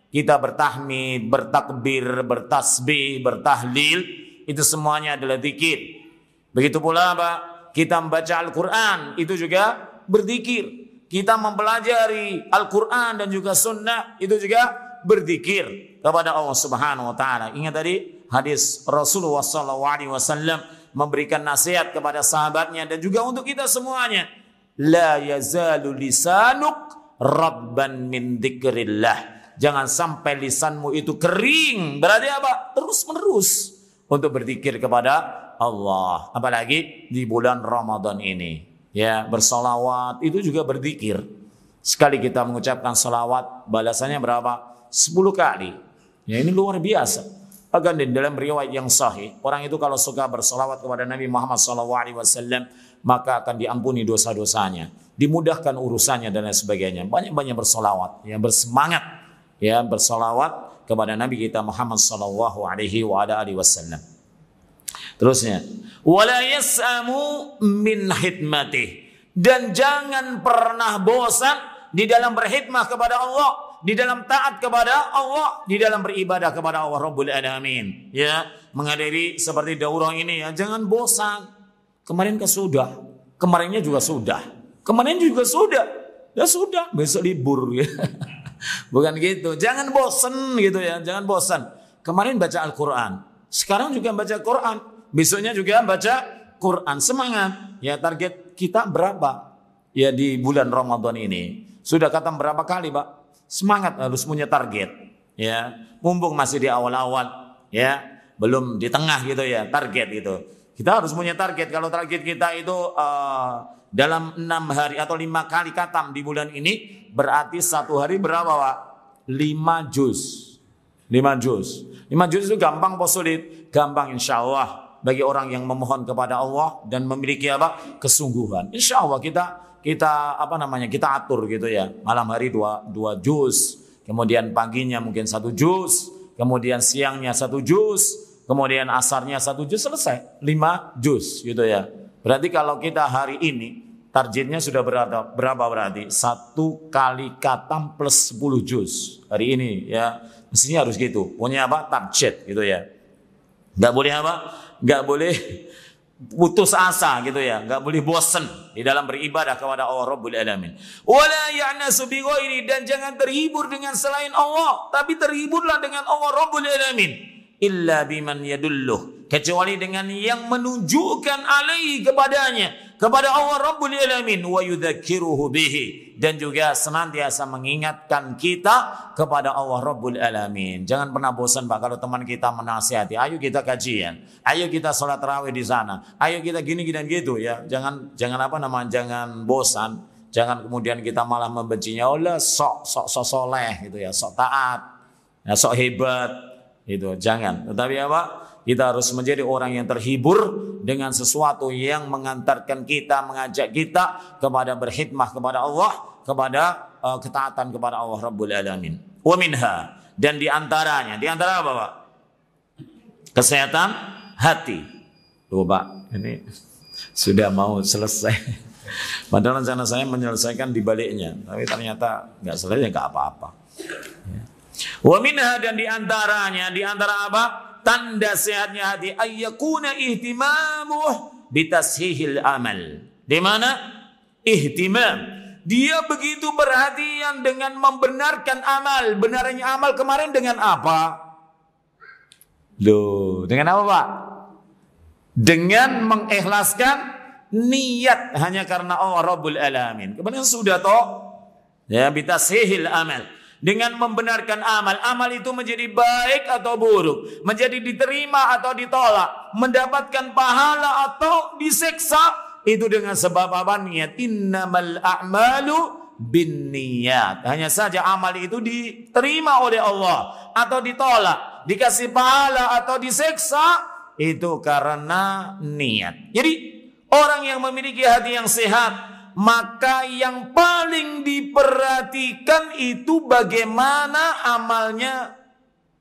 Kita bertahmid, bertakbir, bertasbih, bertahlil, itu semuanya adalah zikir. Begitu pula apa? Kita membaca Al-Qur'an, itu juga berzikir. Kita mempelajari Al-Qur'an dan juga sunnah, itu juga berzikir kepada Allah Subhanahu wa taala. Ingat tadi hadis Rasulullah SAW memberikan nasihat kepada sahabatnya dan juga untuk kita semuanya. La yazalu lisanuk rabban min dzikrillah. Jangan sampai lisanmu itu kering. Berarti apa? Terus menerus untuk berzikir kepada Allah. Apalagi di bulan Ramadan ini. Ya, bersolawat itu juga berzikir. Sekali kita mengucapkan solawat, balasannya berapa? 10 kali. Ya, ini luar biasa. Bahkan di dalam riwayat yang sahih, orang itu kalau suka bersolawat kepada Nabi Muhammad SAW, maka akan diampuni dosa-dosanya, dimudahkan urusannya dan lain sebagainya. Banyak-banyak bersolawat, ya, bersemangat, ya, bersolawat kepada Nabi kita Muhammad SAW. Terusnya, wala yas'amu min hidmatih, dan jangan pernah bosan di dalam berkhidmah kepada Allah, di dalam taat kepada Allah, di dalam beribadah kepada Allah Rabbul Alamin. Ya, menghadiri seperti daurah ini, ya, jangan bosan. Kemarin kan sudah, kemarinnya juga sudah, kemarin juga sudah, ya sudah, besok libur, ya. Bukan gitu. Jangan bosan gitu, ya, jangan bosan. Kemarin baca Al-Quran, sekarang juga baca Quran, besoknya juga baca Quran. Semangat. Ya, target kita berapa? Ya, di bulan Ramadan ini sudah khatam berapa kali, Pak? Semangat, harus punya target. Ya, mumpung masih di awal-awal, ya, belum di tengah gitu, ya, target itu. Kita harus punya target. Kalau target kita itu dalam 6 hari atau 5 kali khatam di bulan ini, berarti 1 hari berapa, Pak? 5 juz. 5 juz. 5 juz itu gampang apa sulit? Gampang, insya Allah, bagi orang yang memohon kepada Allah dan memiliki apa? Kesungguhan. Insya Allah kita atur gitu, ya. Malam hari 2 juz, kemudian paginya mungkin 1 juz, kemudian siangnya 1 juz, kemudian asarnya 1 juz, selesai 5 juz gitu, ya. Berarti kalau kita hari ini targetnya sudah berapa berarti? 1 kali khatam plus 10 juz hari ini, ya. Mestinya harus gitu. Punya apa? Target gitu, ya. Gak boleh apa? Gak boleh putus asa gitu, ya. Gak boleh bosan di dalam beribadah kepada Allah Rabbul Alamin. Wala ya'nasu bi ghairi, dan jangan terhibur dengan selain Allah, tapi terhiburlah dengan Allah Rabbul Alamin. Illa biman yadulluh, kecuali dengan yang menunjukkan alaihi kepadanya, kepada Allah Rabbul Alamin, wa yudzakiruhu bihi, dan juga senantiasa mengingatkan kita kepada Allah Rabbul Alamin. Jangan pernah bosan, Pak, kalau teman kita menasihati, ayo kita kajian, ayo kita sholat tarawih di sana, ayo kita gini dan gitu, ya. Jangan jangan bosan, jangan kemudian kita malah membencinya. Allah sok soleh gitu, ya, sok taat, ya, sok hebat. Itu jangan. Tetapi apa? Kita harus menjadi orang yang terhibur dengan sesuatu yang mengantarkan kita, mengajak kita kepada berkhidmah kepada Allah, kepada ketaatan kepada Allah Rabbul Alamin. Wa minha, dan di antara apa, Pak? Kesehatan hati. Tuh, Pak, ini sudah mau selesai. Padahal rencana saya menyelesaikan di baliknya, tapi ternyata nggak selesai, nggak apa-apa. Wa minha, dan di antara apa? Tanda sehatnya hati, ayyakuna ihtimamuh bitashihil amal. Di mana? Ihtimam. Dia begitu perhatian dengan membenarkan amal. Benarnya amal kemarin dengan apa? Loh, dengan apa, Pak? Dengan mengikhlaskan niat hanya karena Allah Rabbul Alamin. Kemudian sudah toh ya bitasihil amal. Dengan membenarkan amal, amal itu menjadi baik atau buruk, menjadi diterima atau ditolak, mendapatkan pahala atau disiksa, itu dengan sebab apa? Niat. Innamal a'malu binniyat. Hanya saja amal itu diterima oleh Allah atau ditolak, dikasih pahala atau disiksa, itu karena niat. Jadi orang yang memiliki hati yang sehat, maka yang paling diperhatikan itu bagaimana amalnya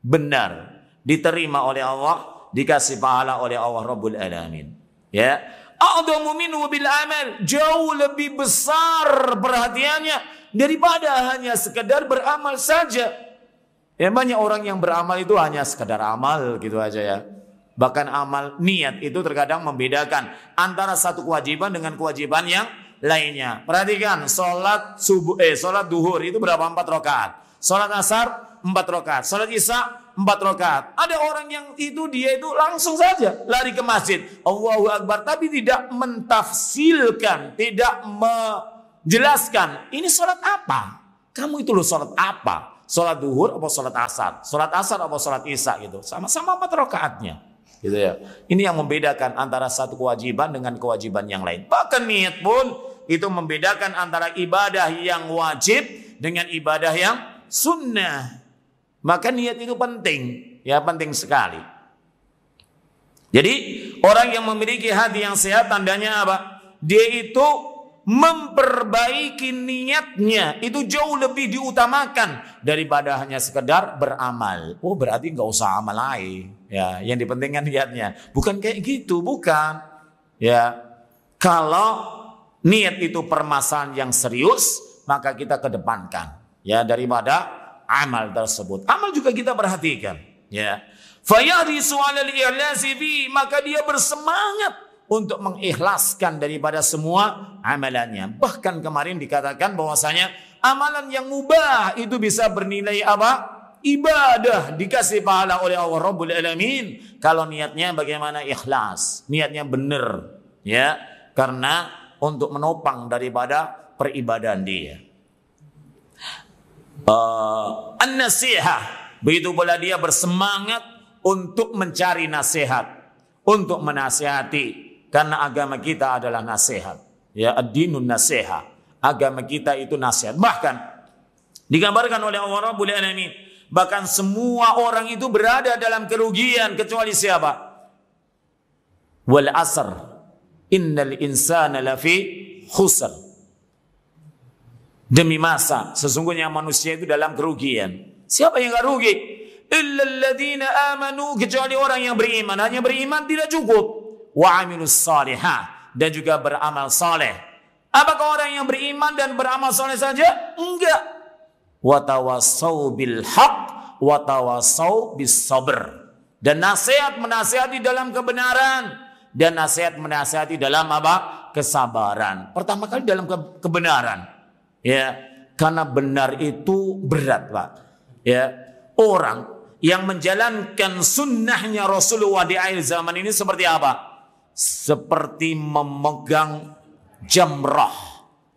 benar, diterima oleh Allah, dikasih pahala oleh Allah Rabbul Alamin. Ya, a'dhamu minhu bil amal, jauh lebih besar perhatiannya daripada hanya sekedar beramal saja. Ya, banyak orang yang beramal itu hanya sekedar amal gitu aja ya. Bahkan amal niat itu terkadang membedakan antara satu kewajiban dengan kewajiban yang lainnya. Perhatikan, sholat duhur itu berapa? 4 rakaat. Sholat asar 4 rakaat. Sholat isya 4 rakaat. Ada orang yang dia itu langsung saja lari ke masjid, Allahu Akbar, tapi tidak mentafsilkan, tidak menjelaskan ini sholat apa. Kamu itu loh sholat apa? Sholat duhur atau sholat asar? Sholat asar atau sholat isya gitu. Sama-sama 4 rakaatnya. Gitu ya. Ini yang membedakan antara satu kewajiban dengan kewajiban yang lain. Bahkan niat pun itu membedakan antara ibadah yang wajib dengan ibadah yang sunnah. Maka niat itu penting, ya penting sekali. Jadi orang yang memiliki hati yang sehat tandanya apa? Dia itu memperbaiki niatnya, itu jauh lebih diutamakan daripada hanya sekedar beramal. Oh berarti nggak usah amal lagi. Ya, yang dipentingkan niatnya. Bukan kayak gitu, bukan. Ya, kalau niat itu permasalahan yang serius, maka kita kedepankan ya daripada amal tersebut. Amal juga kita perhatikan, ya. Fayahrisu 'alal ikhlasi fi, maka dia bersemangat untuk mengikhlaskan daripada semua amalannya. Bahkan kemarin dikatakan bahwasanya amalan yang mubah itu bisa bernilai apa? Ibadah, dikasih pahala oleh Allah Rabbul Alamin kalau niatnya bagaimana? Ikhlas, niatnya benar, ya, karena untuk menopang daripada peribadahan dia. An-nasihah, begitu pula dia bersemangat untuk mencari nasihat, untuk menasihati, karena agama kita adalah nasihat. Ya, ad-dinun nasihat, agama kita itu nasihat. Bahkan digambarkan oleh Allah Rabbul Alamin, bahkan semua orang itu berada dalam kerugian kecuali siapa? Wal asr, innal insana lafi khusr. Demi masa, sesungguhnya manusia itu dalam kerugian. Siapa yang enggak rugi? Illal ladzina amanu, kecuali orang yang beriman. Hanya beriman tidak cukup. Wa amilus salihah, dan juga beramal saleh. Apakah orang yang beriman dan beramal saleh saja? Enggak. Wa tawassau bil haq wa tawassau bis sabr. Dan nasihat menasihati dalam kebenaran, dan nasihat menasihati dalam apa? Kesabaran. Pertama kali dalam kebenaran. Ya, karena benar itu berat, Pak. Ya, orang yang menjalankan sunnahnya Rasulullah di akhir zaman ini seperti apa? Seperti memegang jamrah.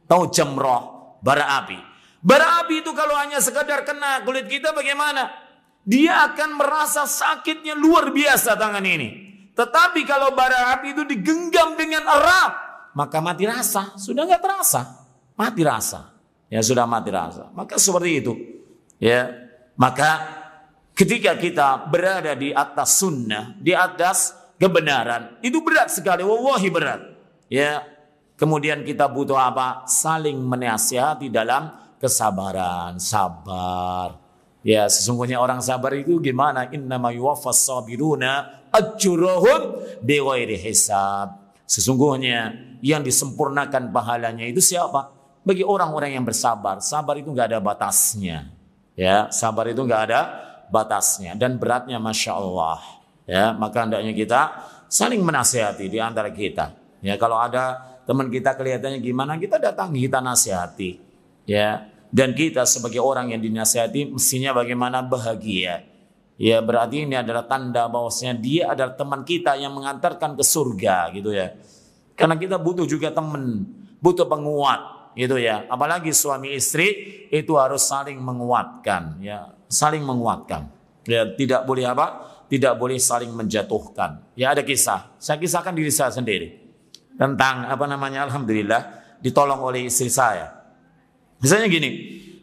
Tahu jamrah? Bara api. Bara api itu kalau hanya sekadar kena kulit kita bagaimana? Dia akan merasa sakitnya luar biasa tangan ini. Tetapi kalau bara api itu digenggam dengan erat, maka mati rasa. Sudah nggak terasa, mati rasa. Ya sudah mati rasa. Maka seperti itu. Ya, maka ketika kita berada di atas sunnah, di atas kebenaran, itu berat sekali, wallahi berat. Ya, kemudian kita butuh apa? Saling menasihati dalam kesabaran, sabar. Ya, sesungguhnya orang sabar itu gimana? Innama yuwaffas sabiruna ajruhum bighairi hisab. Sesungguhnya yang disempurnakan pahalanya itu siapa? Bagi orang-orang yang bersabar. Sabar itu nggak ada batasnya. Ya, sabar itu nggak ada batasnya dan beratnya, masya Allah. Ya, maka hendaknya kita saling menasihati di antara kita. Ya, kalau ada teman kita kelihatannya gimana, kita datangi, kita nasihati. Ya, dan kita sebagai orang yang dinasihati mestinya bagaimana? Bahagia. Ya, berarti ini adalah tanda bahwasanya dia adalah teman kita yang mengantarkan ke surga, gitu ya. Karena kita butuh juga teman, butuh penguat, gitu ya. Apalagi suami istri itu harus saling menguatkan, ya, saling menguatkan. Ya, tidak boleh apa? Tidak boleh saling menjatuhkan. Ya, ada kisah. Saya kisahkan diri saya sendiri tentang alhamdulillah ditolong oleh istri saya. Misalnya gini,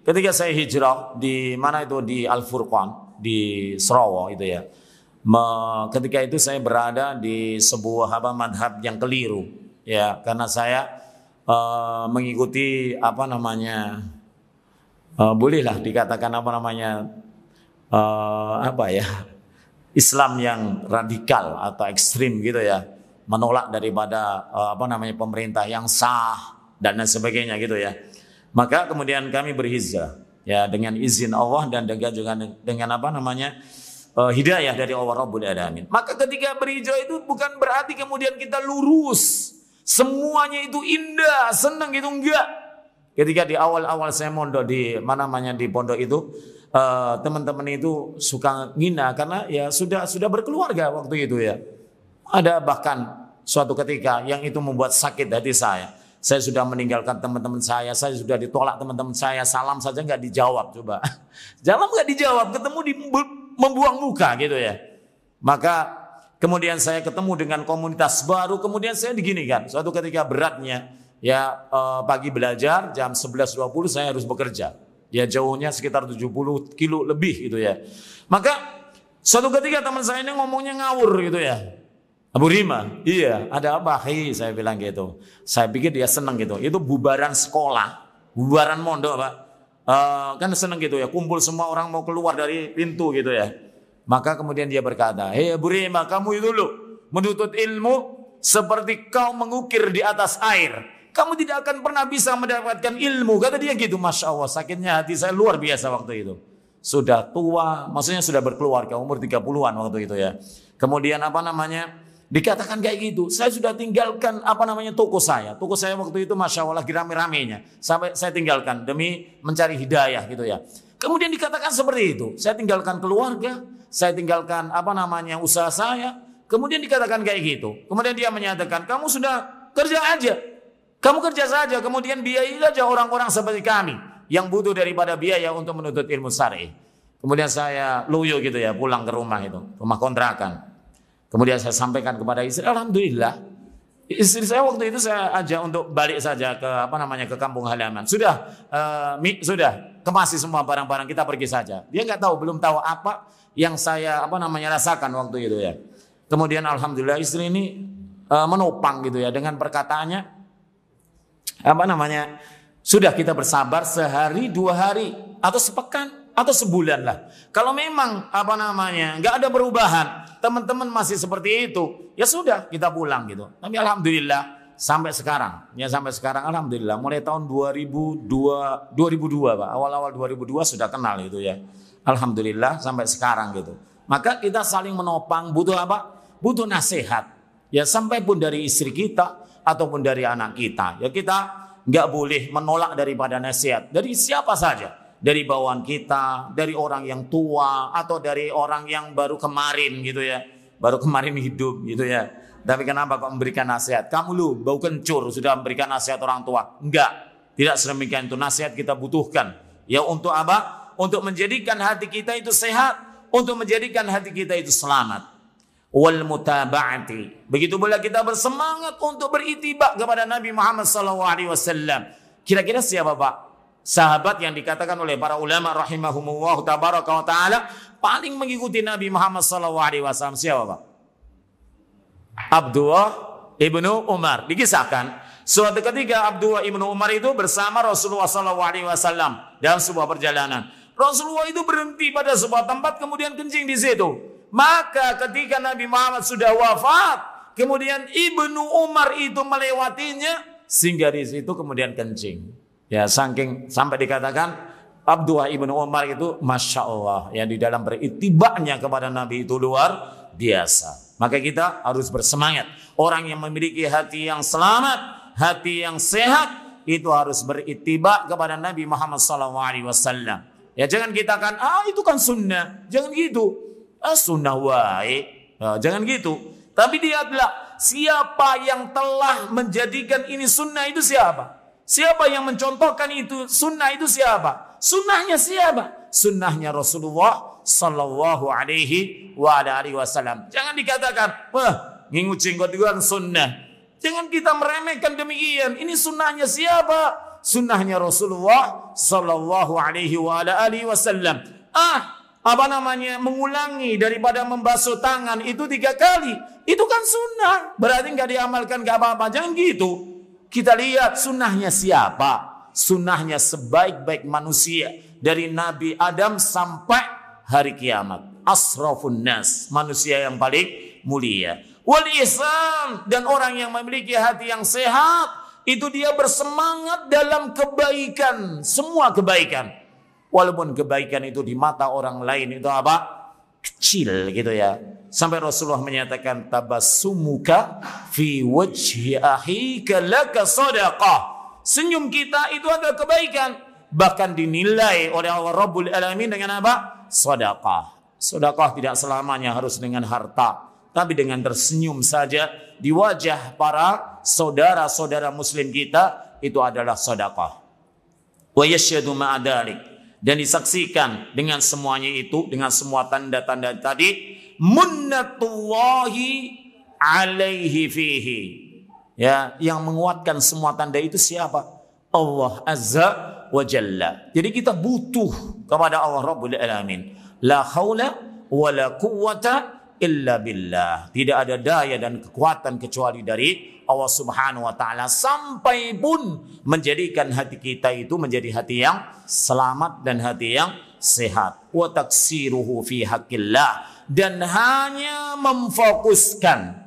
ketika saya hijrah di mana itu di Al-Furqan di Sarawak itu ya. Ketika itu saya berada di sebuah madhab yang keliru, ya, karena saya mengikuti bolehlah dikatakan Islam yang radikal atau ekstrim gitu ya, menolak daripada pemerintah yang sah dan lain sebagainya gitu ya. Maka kemudian kami berhijrah ya dengan izin Allah dan dengan hidayah dari Allah Rabbul Alamin. Maka ketika berhijrah itu bukan berarti kemudian kita lurus, semuanya itu indah, senang gitu, enggak. Ketika di awal-awal saya mondok di di pondok itu, teman-teman itu suka ngina karena ya sudah berkeluarga waktu itu ya. Ada bahkan suatu ketika yang itu membuat sakit hati saya. Saya sudah meninggalkan teman-teman saya sudah ditolak teman-teman saya, salam saja nggak dijawab, coba. Salam nggak dijawab, ketemu membuang muka gitu ya. Maka kemudian saya ketemu dengan komunitas baru, kemudian saya diginikan. Suatu ketika beratnya ya pagi belajar jam 11.20 saya harus bekerja. Ya jauhnya sekitar 70 kilo lebih gitu ya. Maka suatu ketika teman saya ini ngomongnya ngawur gitu ya. Abu Rima, iya, ada apa? Hei, saya bilang gitu. Saya pikir dia senang gitu. Itu bubaran sekolah, bubaran mondok, Pak. Kan senang gitu ya, kumpul semua orang mau keluar dari pintu gitu ya. Maka kemudian dia berkata, hei Abu Rima, kamu itu dulu menuntut ilmu seperti kau mengukir di atas air. Kamu tidak akan pernah bisa mendapatkan ilmu. Kata dia gitu, Masya Allah, sakitnya hati saya luar biasa waktu itu. Sudah tua, maksudnya sudah berkeluarga, umur 30-an waktu itu ya. Kemudian dikatakan kayak gitu. Saya sudah tinggalkan toko saya. Toko saya waktu itu Masya Allah lagi rame-ramenya. Sampai saya tinggalkan demi mencari hidayah gitu ya. Kemudian dikatakan seperti itu. Saya tinggalkan keluarga. Saya tinggalkan usaha saya. Kemudian dikatakan kayak gitu. Kemudian dia menyatakan, kamu sudah kerja aja. Kamu kerja saja. Kemudian biayai saja orang-orang seperti kami. Yang butuh daripada biaya untuk menuntut ilmu syar'i. Kemudian saya loyo gitu ya. Pulang ke rumah itu. Rumah kontrakan. Kemudian saya sampaikan kepada istri, alhamdulillah, istri saya waktu itu saya ajak untuk balik saja ke ke kampung halaman. Sudah, sudah kemasi semua barang-barang, kita pergi saja. Dia nggak tahu, belum tahu apa yang saya rasakan waktu itu ya. Kemudian alhamdulillah istri ini menopang gitu ya dengan perkataannya, sudah kita bersabar sehari, 2 hari, atau sepekan, atau sebulan lah. Kalau memang nggak ada perubahan, teman-teman masih seperti itu, ya sudah kita pulang gitu. Tapi alhamdulillah sampai sekarang alhamdulillah mulai tahun 2002 Pak, awal-awal 2002 sudah kenal itu ya. Alhamdulillah sampai sekarang gitu. Maka kita saling menopang, butuh apa? Butuh nasihat. Ya sampai pun dari istri kita ataupun dari anak kita. Ya kita nggak boleh menolak daripada nasihat dari siapa saja. Dari bawaan kita, dari orang yang tua, atau dari orang yang baru kemarin gitu ya. Baru kemarin hidup gitu ya. Tapi kenapa kok memberikan nasihat? Kamu lu bau kencur sudah memberikan nasihat orang tua. Enggak, tidak sedemikian itu. Nasihat kita butuhkan. Ya untuk apa? Untuk menjadikan hati kita itu sehat. Untuk menjadikan hati kita itu selamat. Wal mutaba'ati. Begitu pula kita bersemangat untuk beritibak kepada Nabi Muhammad SAW. Kira-kira siapa Pak? Sahabat yang dikatakan oleh para ulama rahimahumullah tabaraka wa ta'ala paling mengikuti Nabi Muhammad SAW. Siapa Pak? Abdullah ibnu Umar. Dikisahkan suatu ketika Abdullah ibnu Umar itu bersama Rasulullah SAW dalam sebuah perjalanan. Rasulullah itu berhenti pada sebuah tempat kemudian kencing di situ. Maka ketika Nabi Muhammad sudah wafat, kemudian ibnu Umar itu melewatinya sehingga di situ kemudian kencing. Ya saking sampai dikatakan Abdullah ibnu Umar itu Masya Allah yang di dalam beritibaknya kepada Nabi itu luar biasa. Maka kita harus bersemangat. Orang yang memiliki hati yang selamat, hati yang sehat, itu harus beritibak kepada Nabi Muhammad SAW. Ya jangan kita kan, itu kan sunnah. Jangan gitu. Sunnah wae. Jangan gitu. Tapi lihatlah siapa yang telah menjadikan ini sunnah itu siapa? Siapa yang mencontohkan itu sunnah itu siapa? Sunnahnya siapa? Sunnahnya Rasulullah sallallahu alaihi wasallam. Jangan dikatakan, wah, ngingu jenggot itu kan sunnah. Jangan kita meremehkan demikian. Ini sunnahnya siapa? Sunnahnya Rasulullah sallallahu alaihi wasallam. Mengulangi daripada membasuh tangan itu 3 kali. Itu kan sunnah. Berarti nggak diamalkan nggak apa-apa. Jangan gitu. Kita lihat sunnahnya siapa? Sunnahnya sebaik-baik manusia dari Nabi Adam sampai hari kiamat. Asrafun nas, manusia yang paling mulia. Wal ihsan, dan orang yang memiliki hati yang sehat, itu dia bersemangat dalam kebaikan, semua kebaikan. Walaupun kebaikan itu di mata orang lain itu apa? Kecil gitu ya. Sampai Rasulullah menyatakan tabassumuka fi wajhi akhika laka sadaqah. Senyum kita itu adalah kebaikan, bahkan dinilai oleh Allah Rabbul Alamin dengan apa? Sedekah. Sedekah tidak selamanya harus dengan harta, tapi dengan tersenyum saja di wajah para saudara-saudara muslim kita itu adalah sedekah. Wa yashhadu ma'a dzalik, dan disaksikan dengan semuanya itu, dengan semua tanda-tanda tadi, munnatullahi alaihi fihi. Ya, yang menguatkan semua tanda itu siapa? Allah Azza wa Jalla. Jadi kita butuh kepada Allah Rabbul Alamin. La haula wa la quwwata illa billah. Tidak ada daya dan kekuatan kecuali dari Allah Subhanahu wa taala, sampai pun menjadikan hati kita itu menjadi hati yang selamat dan hati yang sehat. Wa taksiruhu fi haqqillah, dan hanya memfokuskan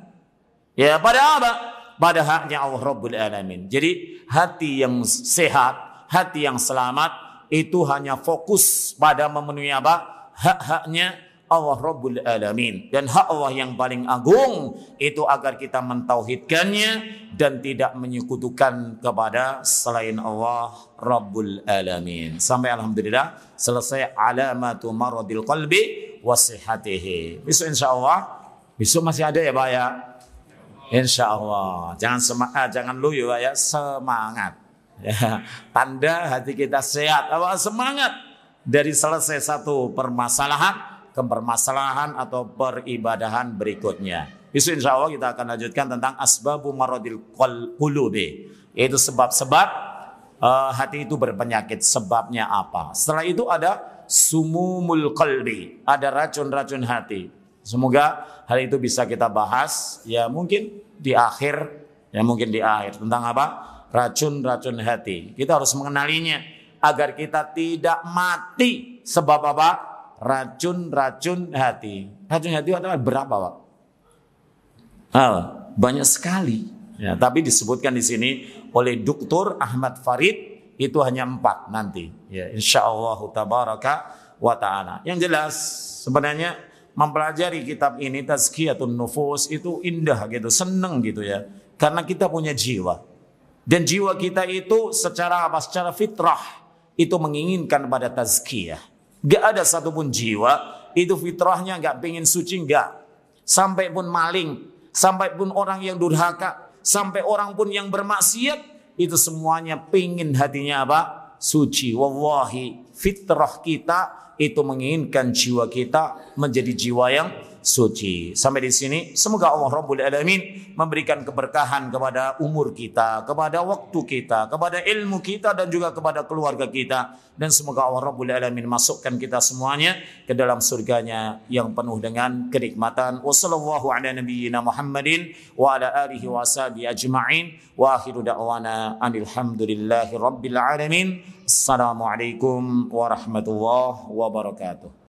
ya pada apa? Pada haknya Allah Rabbul Alamin. Jadi hati yang sehat, hati yang selamat itu hanya fokus pada memenuhi apa? Hak-haknya Allah Rabbul Alamin. Dan hak Allah yang paling agung itu agar kita mentauhidkannya dan tidak menyekutukan kepada selain Allah Rabbul Alamin. Sampai alhamdulillah selesai alamatu maradil qalbi wa sihhatihi. Besok insyaallah, besok masih ada ya Pak ya? Insyaallah. Jangan semangat, jangan luyu Pak ya, semangat. Ya, tanda hati kita sehat, apa semangat dari selesai satu permasalahan ke permasalahan atau peribadahan berikutnya. Besok insya Allah kita akan lanjutkan tentang asbabu maradil qulubi, yaitu sebab-sebab hati itu berpenyakit, sebabnya apa. Setelah itu ada sumumul qalbi, ada racun-racun hati. Semoga hal itu bisa kita bahas ya mungkin di akhir, tentang apa? Racun-racun hati. Kita harus mengenalinya agar kita tidak mati. Sebab apa? Racun-racun hati. Racun hati adalah berapa, Pak? Banyak sekali. Ya, tapi disebutkan di sini oleh Dr. Ahmad Farid itu hanya 4 nanti. Ya, insyaallah tabaraka wa taala. Yang jelas sebenarnya mempelajari kitab ini Tazkiyatun Nufus itu indah gitu, seneng gitu ya. Karena kita punya jiwa. Dan jiwa kita itu secara fitrah itu menginginkan pada tazkiyah. Gak ada satupun jiwa itu fitrahnya gak pengen suci, gak. Sampai pun maling, sampai pun orang yang durhaka, sampai orang pun yang bermaksiat, itu semuanya pengen hatinya apa? Suci. Wallahi fitrah kita itu menginginkan jiwa kita menjadi jiwa yang suci. Sampai di sini semoga Allah Rabbul Alamin memberikan keberkahan kepada umur kita, kepada waktu kita, kepada ilmu kita, dan juga kepada keluarga kita. Dan semoga Allah Rabbul Alamin masukkan kita semuanya ke dalam surganya yang penuh dengan kenikmatan. Wassallallahu ala nabiyyina Muhammadin wa ala alihi wa sahbihi ajma'in. Wa akhiru da'wana alhamdulillahi rabbil alamin. Assalamualaikum warahmatullahi wabarakatuh.